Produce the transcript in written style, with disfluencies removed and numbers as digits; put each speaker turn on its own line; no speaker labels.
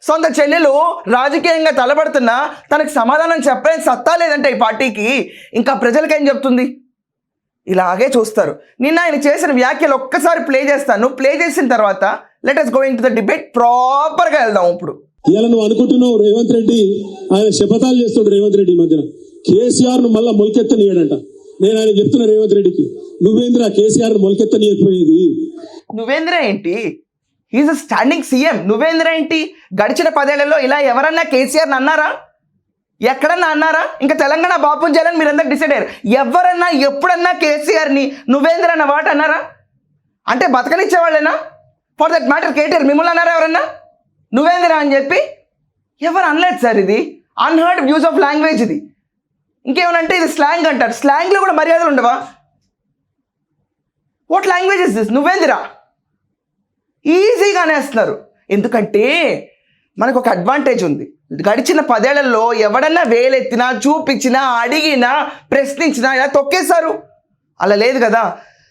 సొంత చెల్లెలు రాజకీయంగా తలబడుతున్నా తనకు సమాధానం చెప్పలేని సత్తా లేదంటే ఈ పార్టీకి ఇంకా ప్రజలకేం చెప్తుంది? ఇలాగే చూస్తారు. నిన్న ఆయన చేసిన వ్యాఖ్యలు ఒక్కసారి ప్లే చేస్తాను. ప్లే చేసిన తర్వాత let us go into the debate ప్రాపర్గా వెళ్దాం. ఇప్పుడు
ఇవాళ నువ్వు అనుకుంటున్నావు రేవంత్ రెడ్డి ఆయన శపథాలు చేస్తాడు. రేవంత్ రెడ్డి మధ్యన కేసీఆర్ ను మళ్ళా మొలకెత్తనీయడంట. నేను ఆయన చెప్తున్నా రేవంత్ రెడ్డికి, నువ్వేంద్ర కేసీఆర్ ను మొలకెత్తనీయకపోయేది?
నువ్వేంద్ర ఏంటి? Is a standing CM. నువ్వేంద్ర ఏంటి? గడిచిన 10 ఏళ్లలో ఇలా ఎవరన్నా కేసీఆర్ని అన్నారా? ఎక్కడన్నా అన్నారా? ఇంకా తెలంగాణ బాపు చేయాలని మీరందరూ డిసైడ్ అయ్యారు. ఎవరన్నా ఎప్పుడన్నా కేసీఆర్ని నువ్వేంద్ర అన్న వాట అన్నారా? అంటే బతకనిచ్చేవాళ్ళేనా? ఫర్ దట్ మ్యాటర్ కేటీఆర్ మిమ్మల్ని అన్నారా ఎవరన్నా నువ్వేంద్ర అని చెప్పి? ఎవరు అనలేదు సార్. ఇది అన్హర్డ్ యూజ్ ఆఫ్ లాంగ్వేజ్. ఇది ఇంకేమనంటే ఇది స్లాంగ్ అంటారు. స్లాంగ్లో కూడా మర్యాదలు ఉండవా? What language is this? నువ్వేంద్ర ఈజీగా అనేస్తున్నారు. ఎందుకంటే మనకు ఒక అడ్వాంటేజ్ ఉంది. గడిచిన 10 ఏళ్లలో ఎవడన్నా వేలెత్తినా, చూపించినా, అడిగినా, ప్రశ్నించినా ఇలా తొక్కేశారు. అలా లేదు కదా.